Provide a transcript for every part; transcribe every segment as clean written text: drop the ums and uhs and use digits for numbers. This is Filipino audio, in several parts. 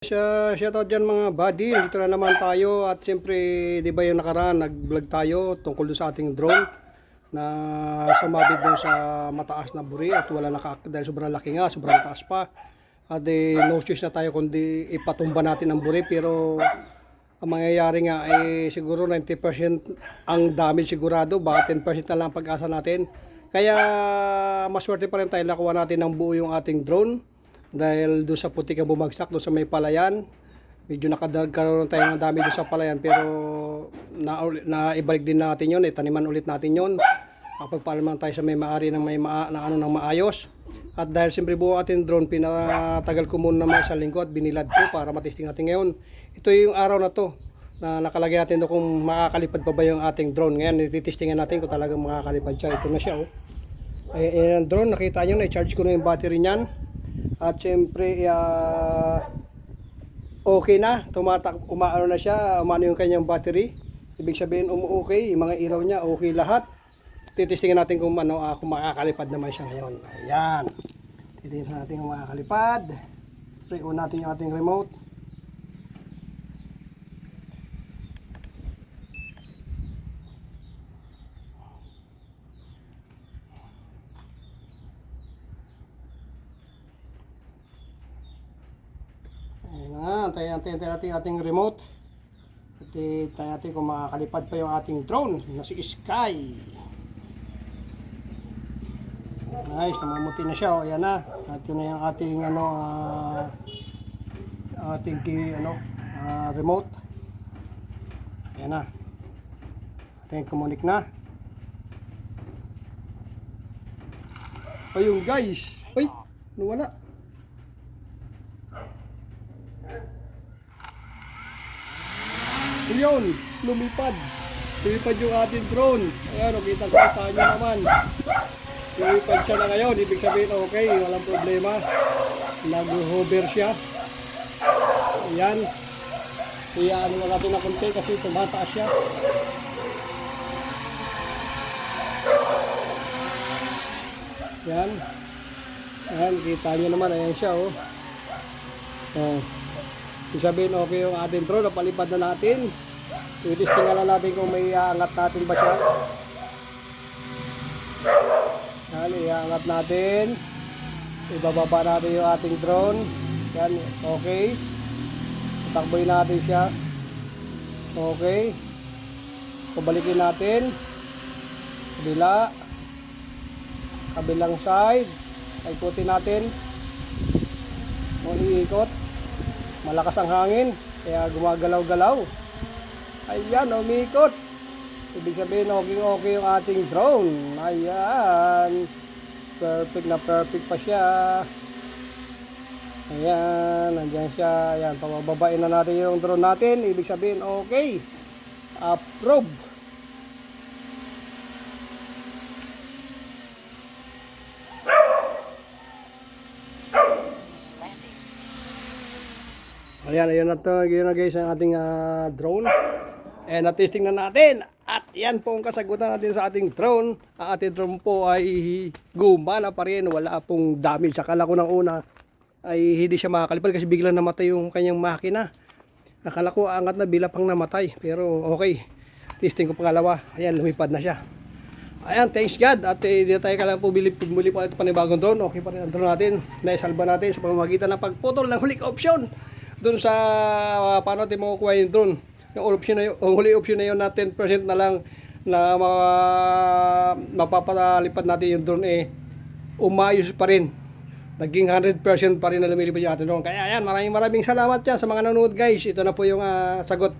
Shoutout dyan mga buddy, dito na naman tayo at siyempre di ba yung nakaraan nag-vlog tayo tungkol sa ating drone na sumabit dun sa mataas na buri at wala dahil sobrang laki nga, sobrang taas pa at no choice na tayo kundi ipatumba natin ang buri, pero ang mangyayari nga ay siguro 90% ang damage sigurado, baka 10% na lang pag-asa natin, kaya maswerte pa rin tayo nakuha natin ng buo yung ating drone. Dahil doon sa putik ang bumagsak, doon sa may palayan, medyo nakadagkaroon tayo ng dami doon sa palayan, pero naibalik din natin yun, taniman ulit natin yun kapag palaman tayo sa may maari ng ng maayos. At dahil siyempre buo ating drone, pinatagal ko muna naman sa linggo at binilad ko para matisting natin ngayon. Ito yung araw na to na nakalagay natin doon kung makakalipad pa ba yung ating drone. Ngayon ititestingan natin kung talagang makakalipad siya. Ito na siya, oh. Ayan, drone, nakita nyo, na-charge ko na yung battery nyan. At siyempre okay na, umaano na siya, umano yung kanyang battery. Ibig sabihin okay, yung mga ilaw niya okay lahat. Titistingin natin kung kung makakalipad naman siya ngayon. Ayan. Titingnan natin kung makakalipad. On natin yung ating remote. Antayin natin ating remote. At tayo natin kung makakalipad pa yung ating drone na si Sky. Nice, namamuti na siya. O, ayan na. At yun na yung ating remote. Ayan na. Ating kumunik na. Ayun guys. Ay, nawala. Yun, lumipad yung ating drone. Ayan, kita nyo naman. Lumipad siya na ngayon. Ibig sabihin okay, walang problema. Nag-hover siya. Ayan. Iyaan na natin na konti kasi tumataas siya. Ayan. Ayan, kita nyo naman. Ayan siya, oh. Ibig sabihin okay yung ating drone, napalipad na natin. I-testingan lang natin kung may iangat natin ba siya. Yan, iangat natin. Ibababa natin yung ating drone. Yan, okay. Takboy natin siya. Okay. Pabalikin natin. Kabila. Kabilang side. Ikutin natin. Kung iikot. Malakas ang hangin, kaya gumagalaw-galaw. Ayan, umikot. Ibig sabihin, okay yung ating drone. Ayan. Perfect na perfect pa siya. Ayan, nandyan siya. Ayan, pababain na natin yung drone natin. Ibig sabihin, okay. Approve. Ayan, ayun na to, yun na guys ang ating drone. And na-testing na natin. At yan po ang kasagutan natin sa ating drone. Ang ating drone po ay gumana pa rin. Wala pong damage. Akala ko ng una ay hindi siya makakalipad kasi biglang namatay yung kanyang makina. Akala ko angat na bila pang namatay. Pero okay. Testing ko pangalawa. Ayan, lumipad na siya. Ayan, thanks God. At hindi tayo kailangan po muli pa ito panibagong drone. Okay pa rin ang drone natin. Naisalba natin sa pamamagitan ng pagputol ng huling option. Doon sa paano natin makukuha yung drone. Yung huli option na yun na 10% na lang na mapapalipad natin yung drone, umayos pa rin. Naging 100% pa rin na lumilipad yung ating drone. Kaya ayan, maraming salamat yan sa mga nanonood guys. Ito na po yung sagot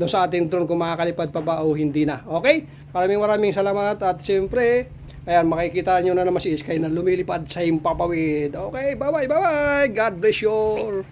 doon sa ating drone kung makakalipad pa ba o hindi na. Okay? Maraming salamat at siyempre, ayan, makikita nyo na naman si Sky na lumilipad sa Himpapawid. Okay, bye bye. God bless you all.